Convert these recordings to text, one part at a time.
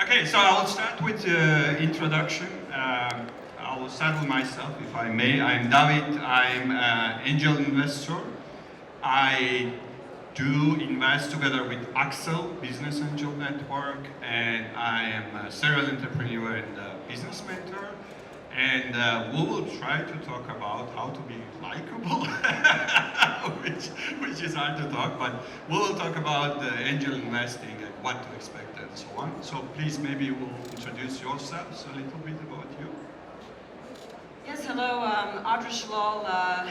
Okay, so I'll start with the introduction. I will start with myself, if I may. I'm Davit. I'm an angel investor. I do invest together with Axel, Business Angel Network, and I am a serial entrepreneur and a business mentor. And we will try to talk about how to be likable, which is hard to talk, but we will talk about angel investing and what to expect and so on. So please, maybe you will introduce yourselves a little bit about you. Yes, hello, Audra,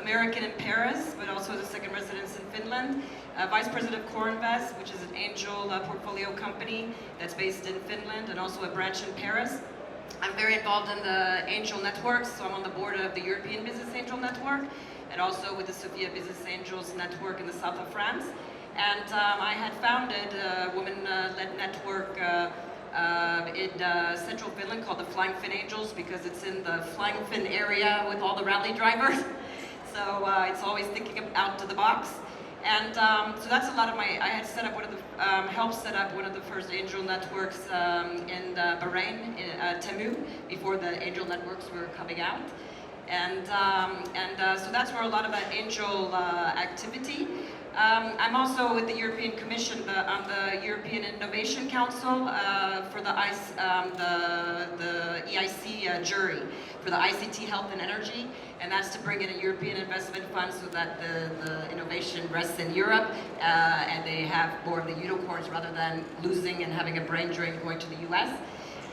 American in Paris, but also the second residence in Finland. Vice President of Corenvest, which is an angel portfolio company that's based in Finland and also a branch in Paris. I'm very involved in the angel networks, so I'm on the board of the European Business Angel Network and also with the Sophia Business Angels Network in the south of France. And I had founded a women-led network in central Finland called the Flying Fin Angels because it's in the Flying Fin area with all the rally drivers. So it's always thinking out to the box. And so that's a lot of I had set up helped set up one of the first angel networks in Bahrain, in Temu, before the angel networks were coming out. And so that's where a lot of that angel activity. I'm also with the European Commission on the European Innovation Council for the EIC jury for the ICT, health and energy, and that's to bring in a European investment fund so that the innovation rests in Europe and they have more of the unicorns rather than losing and having a brain drain going to the US.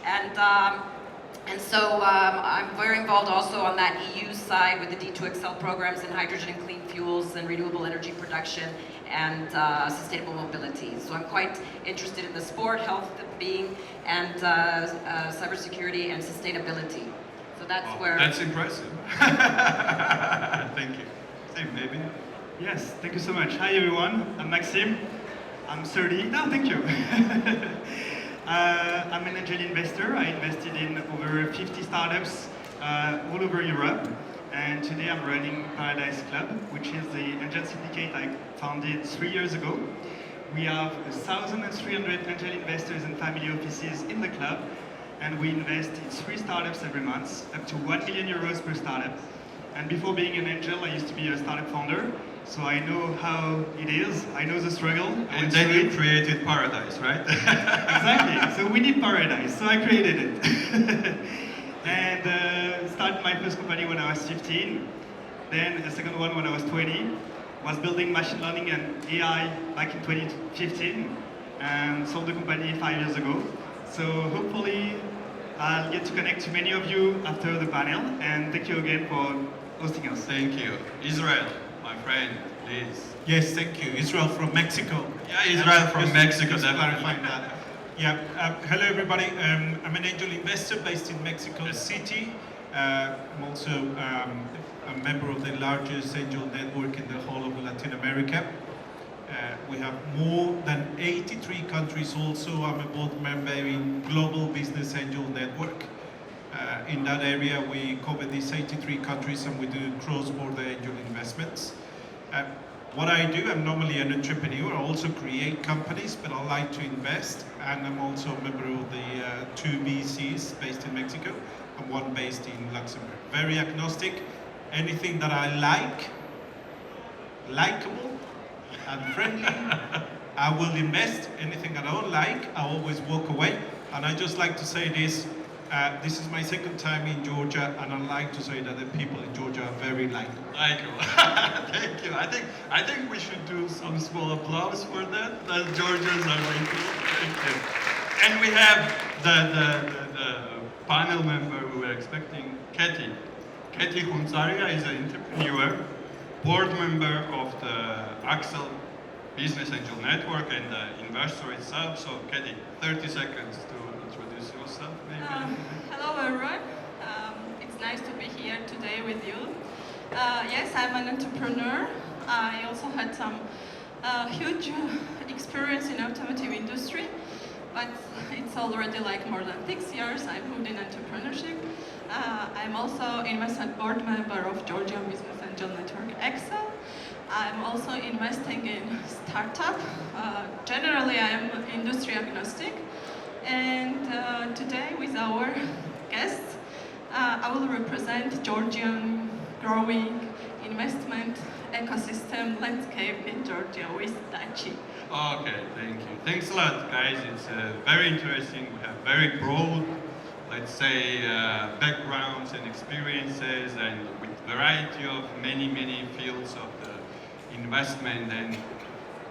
And so I'm very involved also on that EU side with the D2XL programs in hydrogen and clean fuels and renewable energy production and sustainable mobility. So I'm quite interested in the sport, health, being, and cybersecurity and sustainability. So that's where... That's impressive. Thank you. Same, maybe? Yes, thank you so much. Hi everyone, I'm Maxime. I'm 30. No, thank you. I'm an angel investor. I invested in over 50 startups all over Europe. And today I'm running Paradise Club, which is the angel syndicate I founded 3 years ago. We have 1,300 angel investors and family offices in the club. And we invest in 3 startups every month, up to 1 million euros per startup. And before being an angel, I used to be a startup founder. So I know how it is, I know the struggle. And then you created Paradise, right? Exactly, so we need Paradise, so I created it. And started my first company when I was 15. Then the second one when I was 20. Was building machine learning and AI back in 2015. And sold the company 5 years ago. So hopefully I'll get to connect to many of you after the panel. And thank you again for hosting us. Thank you. Israel. My friend, please. Yes, thank you. Israel from Mexico. Yeah, Israel from Mexico. Just clarifying that. Yeah. Hello, everybody. I'm an angel investor based in Mexico City. I'm also a member of the largest angel network in the whole of Latin America. We have more than 83 countries. Also, I'm a board member in Global Business Angel Network. In that area, we cover these 83 countries and we do cross-border angel investments. What I do, I'm normally an entrepreneur. I also create companies, but I like to invest. And I'm also a member of the 2 BCs based in Mexico and 1 based in Luxembourg. Very agnostic. Anything that I like, likable and friendly, I will invest. Anything that I don't like, I always walk away. And I just like to say this. This is my second time in Georgia, and I like to say that the people in Georgia are very likable. Thank you. I think we should do some small applause for that. The Georgians are very cool. Thank you. And we have the panel member we were expecting, Ketevan Khuntsaria is an entrepreneur, board member of the Axel Business Angel Network and the investor itself. So, Ketevan, 30 seconds to introduce yourself, maybe. Hello, everyone. It's nice to be here today with you. Yes, I'm an entrepreneur. I also had some huge experience in automotive industry, but it's already like more than 6 years I've moved in entrepreneurship. I'm also investment board member of Georgian Business Angel Network Axel. I'm also investing in startup. Generally, I'm industry agnostic. And our guests. I will represent Georgian growing investment ecosystem landscape in Georgia with Dachi. Okay, thank you. Thanks a lot, guys. It's very interesting. We have very broad, let's say, backgrounds and experiences, and with variety of many fields of the investment. And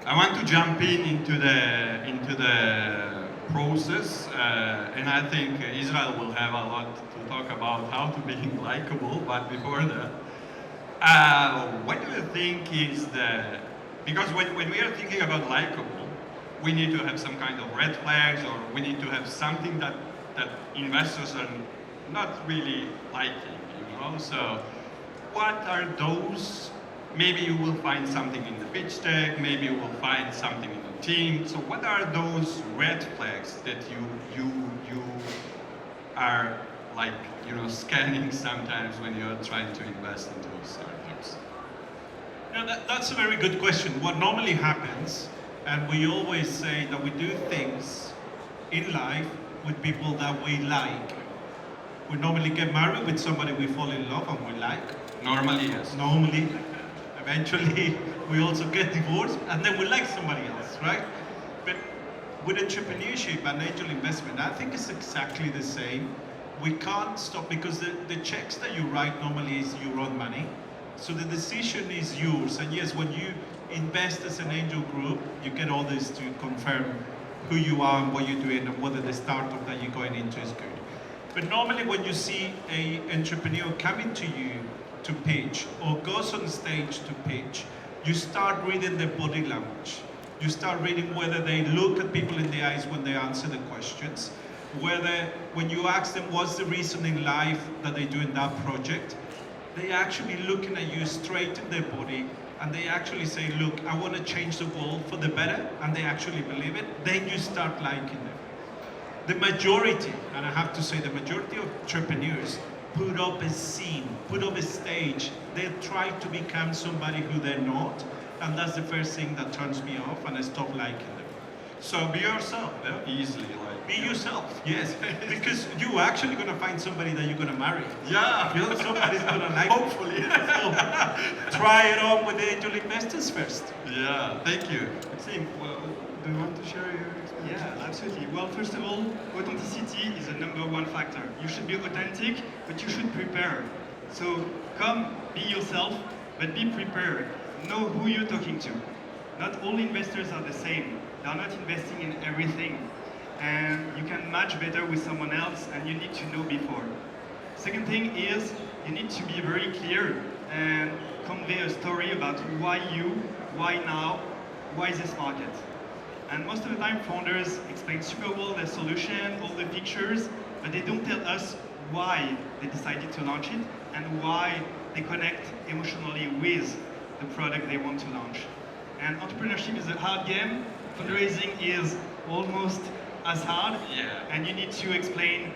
I want to jump into the process, and I think Israel will have a lot to talk about how to be likable. But before that, what do you think is the, because when we are thinking about likable, we need to have some kind of red flags, or we need to have something that investors are not really liking, you know? So what are those? Maybe you will find something in the pitch deck, maybe you will find something in the team. So what are those red flags that you are, like, you know, scanning sometimes when you're trying to invest into startups? No, that's a very good question. What normally happens, and we always say that we do things in life with people that we like. We normally get married with somebody we fall in love and we like. Normally, yes. Normally. Eventually, we also get divorced and then we like somebody else, right? But with entrepreneurship and angel investment, I think it's exactly the same. We can't stop, because the checks that you write normally is your own money. So the decision is yours. And yes, when you invest as an angel group, you get all this to confirm who you are and what you're doing and whether the startup that you're going into is good. But normally when you see an entrepreneur coming to you to pitch or goes on stage to pitch, you start reading their body language. You start reading whether they look at people in the eyes when they answer the questions, whether when you ask them what's the reason in life that they do in that project, they actually looking at you straight in their body and they actually say, look, I want to change the world for the better, and they actually believe it, then you start liking them. The majority, and I have to say the majority of entrepreneurs put up a scene, put up a stage. They try to become somebody who they're not, and that's the first thing that turns me off and I stop liking them. So be yourself, yeah? Easily, like. Be yourself, yes, because you're actually going to find somebody that you're going to marry. Yeah. You know, somebody's going to like Hopefully. So, try it on with the angel investors first. Yeah, thank you. Maxime, well, do you want to share your experience? Yeah, absolutely. Well, first of all, authenticity is the #1 factor. You should be authentic, but you should prepare. So come, be yourself, but be prepared. Know who you're talking to. Not all investors are the same. They're not investing in everything. And you can match better with someone else, and you need to know before. Second thing is, you need to be very clear and convey a story about why you, why now, why this market. And most of the time, founders explain super well their solution, all the features, but they don't tell us why they decided to launch it and why they connect emotionally with the product they want to launch. And entrepreneurship is a hard game. Fundraising is almost as hard, Yeah. and you need to explain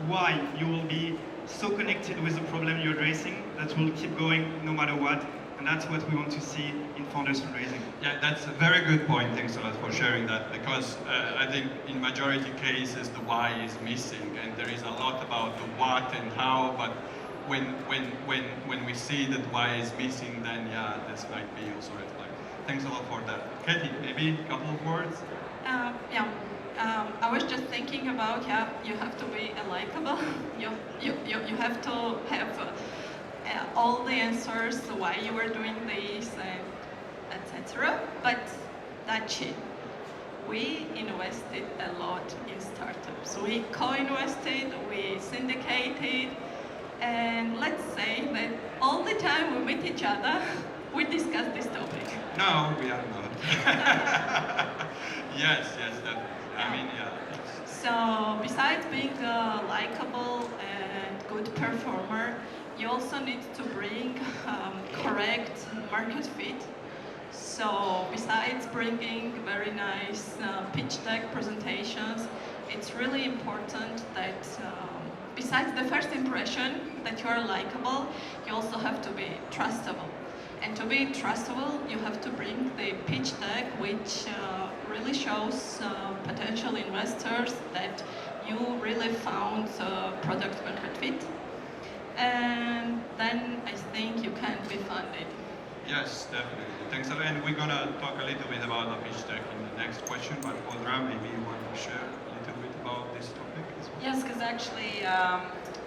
why you will be so connected with the problem you're addressing that will keep going no matter what, and that's what we want to see in founders fundraising. Yeah, that's a very good point. Thanks a lot for sharing that, because I think in majority cases the why is missing, and there is a lot about the what and how, but when we see that why is missing, then yeah, this might be also red flag. Thanks a lot for that. Katie, maybe a couple of words? I was just thinking about, you have to be likable. You have to have all the answers why you are doing this, etc. But that's it. We invested a lot in startups. We co-invested, we syndicated, and let's say that all the time we meet each other, we discuss this topic. No, we are not. Yes, definitely. I mean, yeah. So besides being a likable and good performer, you also need to bring correct market fit. So besides bringing very nice pitch deck presentations, it's really important that besides the first impression that you are likable, you also have to be trustable. And to be trustable, you have to bring the pitch deck, which really shows potential investors that you really found the product market fit, and then I think you can be funded. Yes, definitely. Thanks a lot. And we're gonna talk a little bit about the pitch deck in the next question, but Audra, maybe you want to share a little bit about this topic as well? Yes, because actually,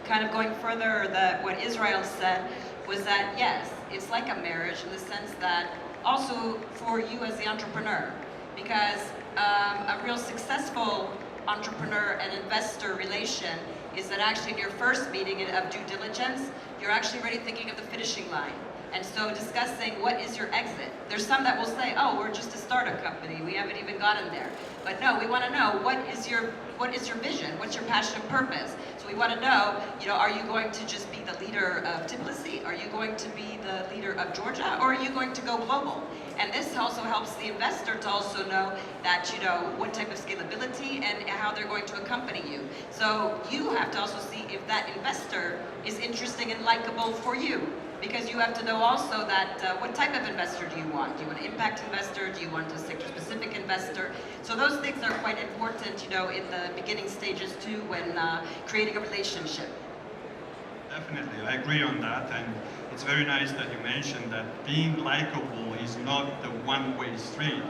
kind of going further, that what Israel said was that yes, it's like a marriage in the sense that also for you as the entrepreneur, because a real successful entrepreneur and investor relation is that actually in your first meeting of due diligence, you're actually already thinking of the finishing line. And so discussing what is your exit. There's some that will say, oh, we're just a startup company. We haven't even gotten there. But no, we want to know what is your vision? What's your passion and purpose? So we want to know, are you going to just be the leader of Tbilisi? Are you going to be the leader of Georgia? Or are you going to go global? And this also helps the investor to also know that, what type of scalability and how they're going to accompany you. So you have to also see if that investor is interesting and likable for you. Because you have to know also that what type of investor do you want? Do you want an impact investor? Do you want a sector-specific investor? So those things are quite important, in the beginning stages too, when creating a relationship. Definitely, I agree on that, and it's very nice that you mentioned that being likable is not the one-way street.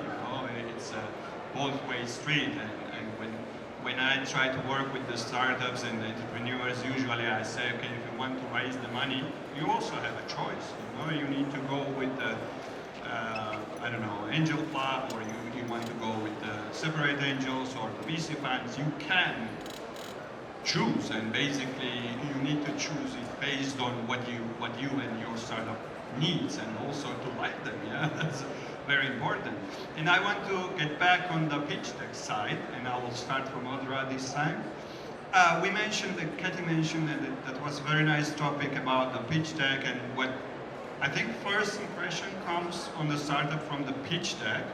It's a both-way street, and when I try to work with the startups and the entrepreneurs, usually I say, okay, if you want to raise the money, you also have a choice. You need to go with the, angel club, or you want to go with the separate angels or the VC funds. You can choose, and basically you need to choose it based on what you and your startup needs, and also to like them. Yeah, that's very important. And I want to get back on the pitch deck side, and I will start from Audra this time. We mentioned, Katie mentioned that was a very nice topic about the pitch deck, and what I think first impression comes on the startup from the pitch deck.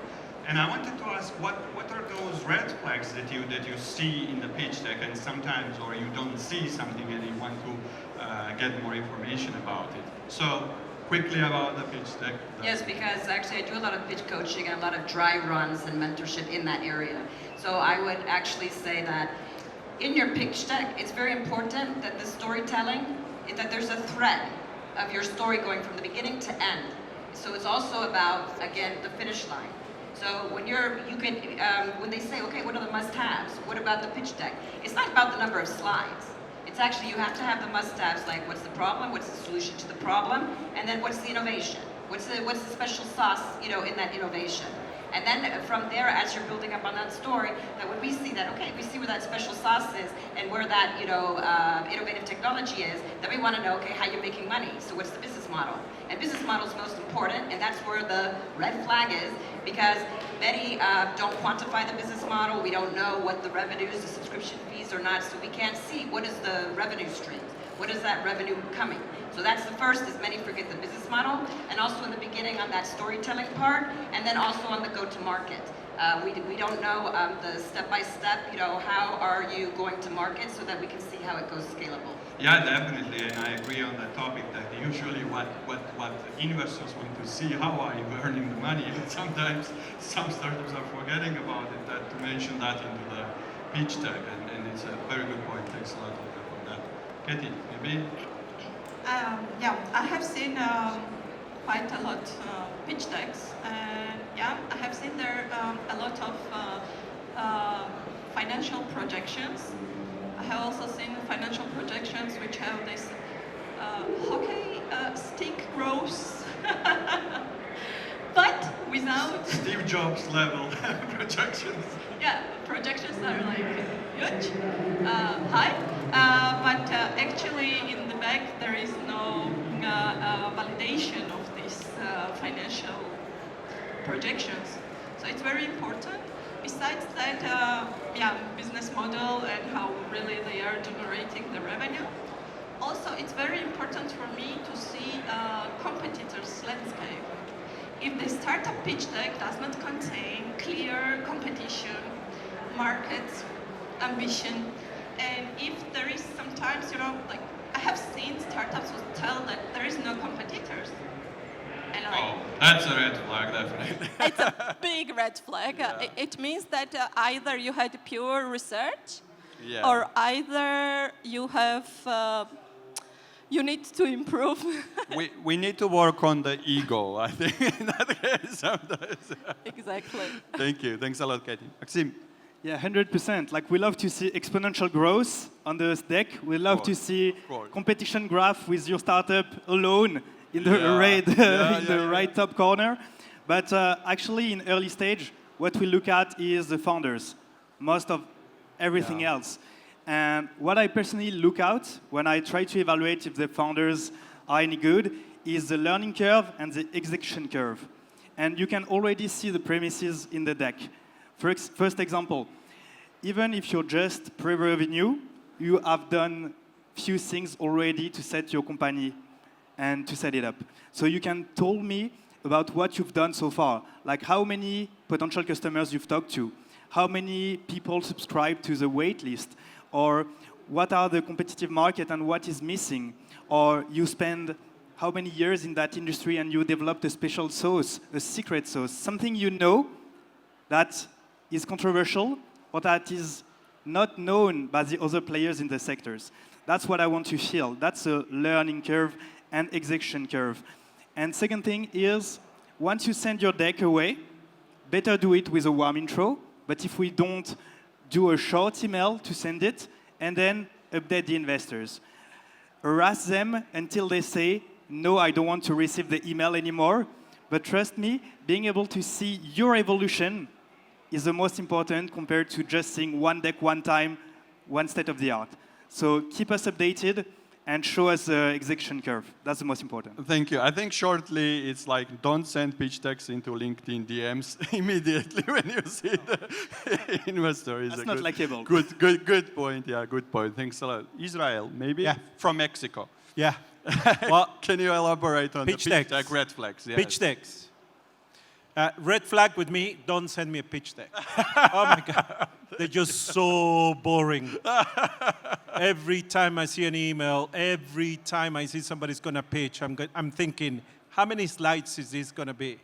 And I wanted to ask, what are those red flags that you see in the pitch deck, and sometimes, or you don't see something and you want to get more information about it? So quickly about the pitch deck. Yes, because actually I do a lot of pitch coaching and a lot of dry runs and mentorship in that area. So I would actually say that in your pitch deck, it's very important that the storytelling, that there's a thread of your story going from the beginning to end. So it's also about, again, the finish line. So when when they say, okay, what are the must-haves? What about the pitch deck? It's not about the number of slides. It's actually, you have to have the must-haves, like what's the problem, what's the solution to the problem, and then what's the innovation? What's the special sauce, in that innovation? And then from there, as you're building up on that story, that when we see that, okay, we see where that special sauce is and where that, innovative technology is, then we want to know, okay, how you're making money. So what's the business model? And business model is most important, and that's where the red flag is, because many don't quantify the business model. We don't know what the revenues, the subscription fees are not, so we can't see what is the revenue stream. What is that revenue coming? So that's the first, is many forget the business model, and also in the beginning on that storytelling part, and then also on the go-to-market. We don't know the step-by-step, how are you going to market, so that we can see how it goes scalable. Yeah, definitely, and I agree on that topic that usually what investors want to see, how are you earning the money, and sometimes some startups are forgetting about it, to mention that into the pitch deck, and it's a very good point. Thanks a lot for that. Katie, maybe? Yeah, I have seen quite a lot pitch decks, and yeah, I have seen there a lot of financial projections. I have also seen financial projections which have this hockey stick growth, but without Steve Jobs level projections. Yeah, projections are like huge, high, but actually in the back there is no validation of these financial projections. So it's very important. Besides that, business model and how really they are generating the revenue. Also, it's very important for me to see competitors' landscape. If the startup pitch deck does not contain clear competition, markets, ambition, and if there is sometimes, like I have seen startups who tell that there is no competitors. And that's a red flag, definitely. It's a big red flag. It means that either you had pure research Yeah. or either you have you need to improve. We need to work on the ego, I think, in that case sometimes. Exactly. Thank you. Thanks a lot, Katie. Maxime. Yeah, 100%. Like we love to see exponential growth on the deck. We love to see course. competition graph with your startup alone in the Yeah. red, Yeah, in the right top corner. But actually, in early stage, what we look at is the founders, most of everything else. And what I personally look out when I try to evaluate if the founders are any good is the learning curve and the execution curve. And you can already see the premises in the deck. First example, even if you're just pre-revenue, you have done few things already to set your company and to set it up. So you can tell me about what you've done so far, like how many potential customers you've talked to, how many people subscribe to the wait list, or what are the competitive market and what is missing, or you spend how many years in that industry and you developed a special sauce, a secret sauce, something you know that is controversial or that is not known by the other players in the sectors. That's what I want to feel. That's a learning curve and execution curve. And second thing is, once you send your deck away, better do it with a warm intro. But if we don't, do a short email to send it, and then update the investors. Harass them until they say, no, I don't want to receive the email anymore. But trust me, being able to see your evolution is the most important compared to just seeing one deck one time, one state of the art. So keep us updated and show us the execution curve. That's the most important. Thank you. I think shortly, it's like don't send pitch decks into LinkedIn DMs immediately when you see the investor. That's not likable. Good point. Yeah, good point. Thanks a lot. Israel, maybe? Yeah. From Mexico. Yeah. Well, Can you elaborate on pitch the pitch decks. deck red flags? Yes. pitch decks. Red flag with me, don't send me a pitch deck. Oh my God. They're just so boring. Every time I see an email, every time I see somebody's going to pitch, I'm thinking, how many slides is this going to be?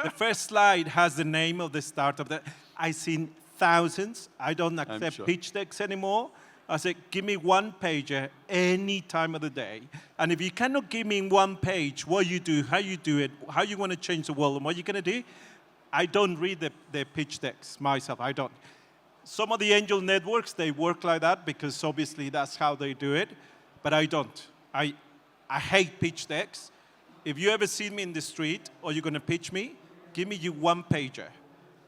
The first slide has the name of the startup. I've seen thousands. I don't accept sure. pitch decks anymore. I said, give me one pager any time of the day. And if you cannot give me one page, what you do, how you do it, how you want to change the world, and what you're going to do, I don't read the pitch decks myself. I don't. Some of the angel networks, they work like that because obviously that's how they do it. But I don't. I hate pitch decks. If you ever see me in the street or you're going to pitch me, give me you one pager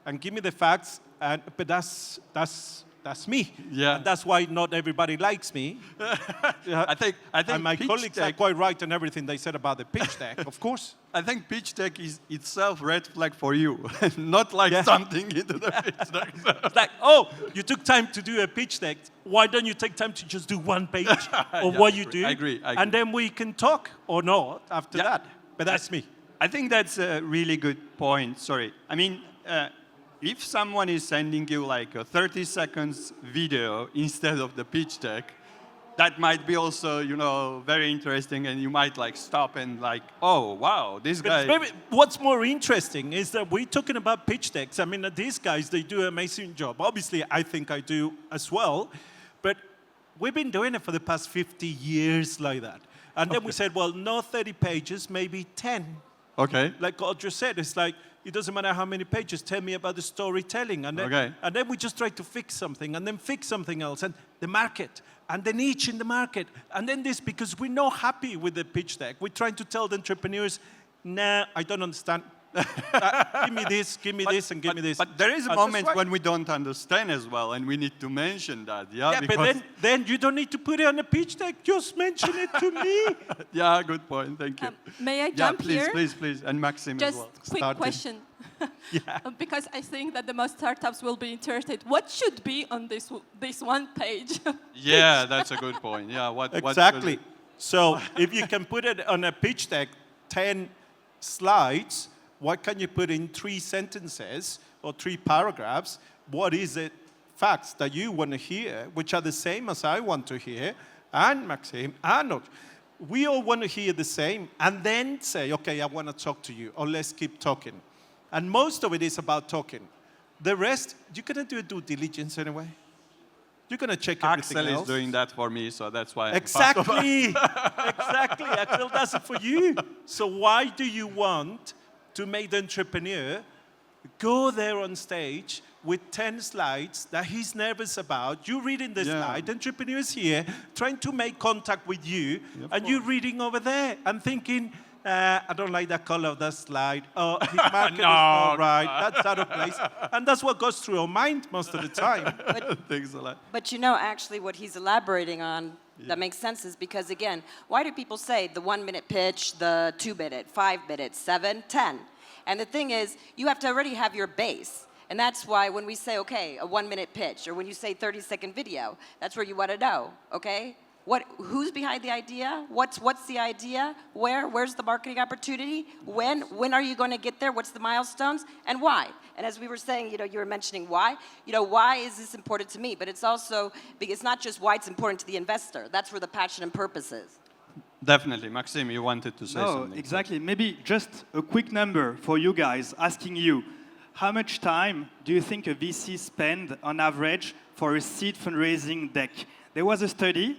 and give me the facts. But that's me. Yeah. And that's why not everybody likes me. I think And my pitch colleagues are deck- quite right on everything they said about the pitch deck, of course. I think pitch deck is itself red flag for you, not like Yeah. something into the pitch deck. It's like, oh, you took time to do a pitch deck. Why don't you take time to just do one page of Yeah, what you do? I agree. And then we can talk or not after Yeah. that. But that's me. I think that's a really good point. Sorry. I mean, if someone is sending you like a 30 seconds video instead of the pitch deck, that might be also, very interesting, and you might like stop and like, oh, wow, this But guy. maybe what's more interesting is that we're talking about pitch decks. I mean, these guys, they do an amazing job. Obviously, I think I do as well. But we've been doing it for the past 50 years like that. And then we said, well, no 30 pages, maybe 10. Okay. Like Audra said, it's like, it doesn't matter how many pages, tell me about the storytelling. And then, Okay. and then we just try to fix something, and then fix something else, and the market, and the niche in the market. And then this, because we're not happy with the pitch deck. We're trying to tell the entrepreneurs, nah, I don't understand. Give me this, and give me this. But there is a And that's moment right. when we don't understand as well, and we need to mention that. Yeah, Yeah, because, but then you don't need to put it on a pitch deck. Just mention it to me. yeah, good point. Thank you. May I yeah, jump please, here? please, and Maxime as Just well. quick Starting. question. Yeah. Because I think that the most startups will be interested. What should be on this one page? Yeah, that's a good point. Yeah, what Exactly. So if you can put it on a pitch deck, 10 slides, what can you put in 3 sentences or 3 paragraphs? What is the facts that you want to hear, which are the same as I want to hear, and Maxime, and Audra. We all want to hear the same, and then say, okay, I want to talk to you, or let's keep talking. And most of it is about talking. The rest, you're going to do a due diligence anyway. You're going to check everything Axel else. is doing that for me, so that's why. Exactly. Exactly. Axel does it for you. So why do you want to make the entrepreneur go there on stage with 10 slides that he's nervous about? You reading the slide, the entrepreneur is here trying to make contact with you, and you reading over there and thinking, I don't like the color of that slide. Oh, his market is not right. That's out of place. And that's what goes through our mind most of the time. Thanks a lot. But you know, actually, what he's elaborating on that makes sense is because, again, why do people say the 1 minute pitch, the 2 minute, 5 minutes, 7, 10? And the thing is, you have to already have your base. And that's why when we say, okay, a 1 minute pitch, or when you say 30-second video, that's where you want to know, okay? Who's behind the idea? What's the idea? Where's the marketing opportunity? When are you going to get there? What's the milestones? And why? And as we were saying, you were mentioning why. Why is this important to me? But it's also, it's not just why it's important to the investor. That's where the passion and purpose is. Definitely. Maxime, you wanted to say something. No, exactly. Maybe just a quick number for you guys, asking you, how much time do you think a VC spend on average for a seed fundraising deck? There was a study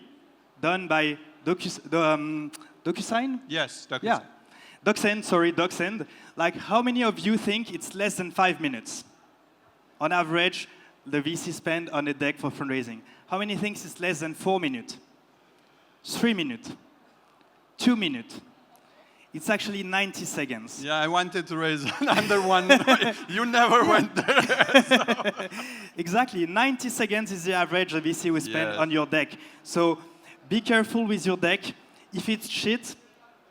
done by DocuSign? Yes, DocuSign. Yeah. DocSend. Like, how many of you think it's less than 5 minutes? On average, the VC spend on a deck for fundraising. How many thinks it's less than 4 minutes? 3 minutes? 2 minutes? It's actually 90 seconds. Yeah, I wanted to raise another one. You never went there. So. Exactly. 90 seconds is the average a VC will spend on your deck. So be careful with your deck. If it's shit,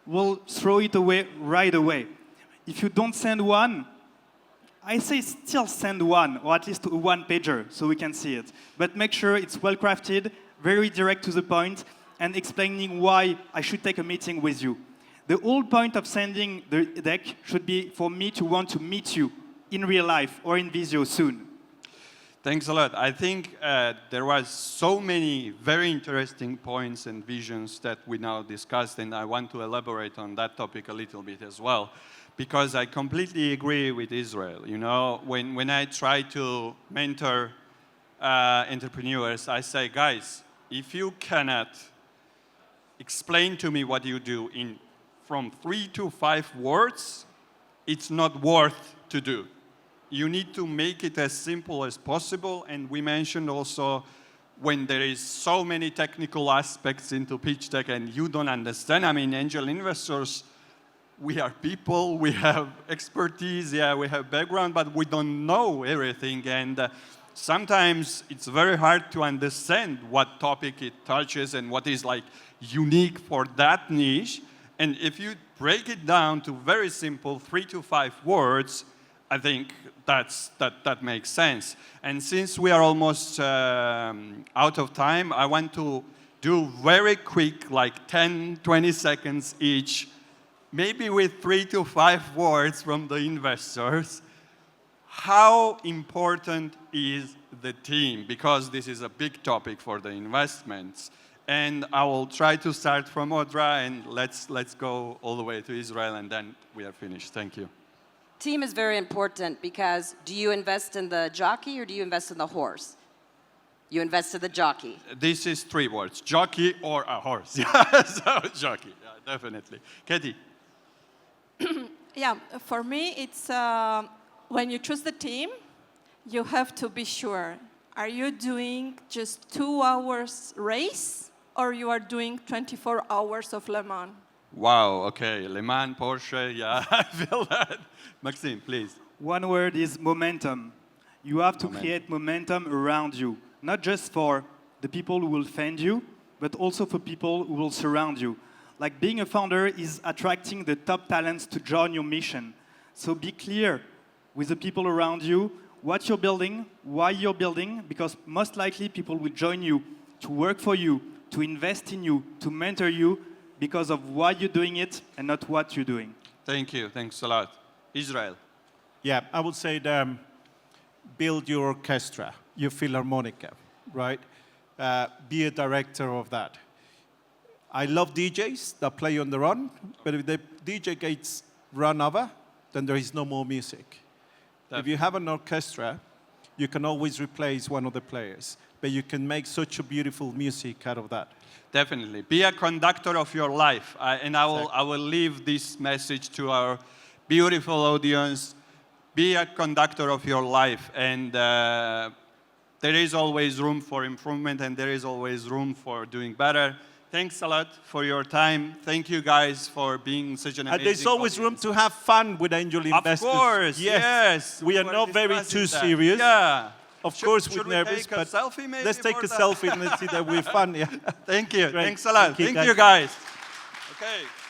we'll throw it away right away. If you don't send one, I say still send one, or at least a one-pager, so we can see it. But make sure it's well-crafted, very direct to the point, and explaining why I should take a meeting with you. The whole point of sending the deck should be for me to want to meet you in real life or in Visio soon. Thanks a lot. I think there was so many very interesting points and visions that we now discussed, and I want to elaborate on that topic a little bit as well, because I completely agree with Israel. When I try to mentor entrepreneurs, I say, guys, if you cannot explain to me what you do from 3 to 5 words, it's not worth to do. You need to make it as simple as possible, and we mentioned also when there is so many technical aspects into pitch deck and you don't understand. I mean, angel investors, we are people, we have expertise, we have background, but we don't know everything, and sometimes it's very hard to understand what topic it touches and what is like unique for that niche. And if you break it down to very simple 3 to 5 words, I think that makes sense. And since we are almost out of time, I want to do very quick, like 10, 20 seconds each, maybe with 3 to 5 words from the investors. How important is the team? Because this is a big topic for the investments. And I will try to start from Audra, and let's go all the way to Israel, and then we are finished. Thank you. Team is very important because do you invest in the jockey or do you invest in the horse? You invest in the jockey. This is 3 words, jockey or a horse. Yeah, so jockey, definitely. Katie? Yeah, for me, it's when you choose the team, you have to be sure. Are you doing just 2 hours race or you are doing 24 hours of Le Mans? Wow, okay, Le Mans, Porsche, yeah, I feel that. Maxime, please. One word is momentum. You have to create momentum around you, not just for the people who will fund you, but also for people who will surround you. Like being a founder is attracting the top talents to join your mission. So be clear with the people around you, what you're building, why you're building, because most likely people will join you to work for you, to invest in you, to mentor you, because of why you're doing it and not what you're doing. Thank you. Thanks a lot. Israel. Yeah, I would say build your orchestra, your philharmonica, right? Be a director of that. I love DJs that play on the run, but if the DJ gets run over, then there is no more music. If you have an orchestra, you can always replace one of the players. but you can make such a beautiful music out of that. Definitely. Be a conductor of your life. I will leave this message to our beautiful audience. Be a conductor of your life. And there is always room for improvement, and there is always room for doing better. Thanks a lot for your time. Thank you guys for being such an amazing And there's always audience. room to have fun with angel investors. Of course, yes. We are were not very discussing too that. serious. Yeah. Of course, should we're we nervous, take a but selfie maybe let's take for a that? selfie and let's see that we're fun. Yeah. Thank you. Great. Thanks a lot. Thank you, Thank you, guys. guys. Okay.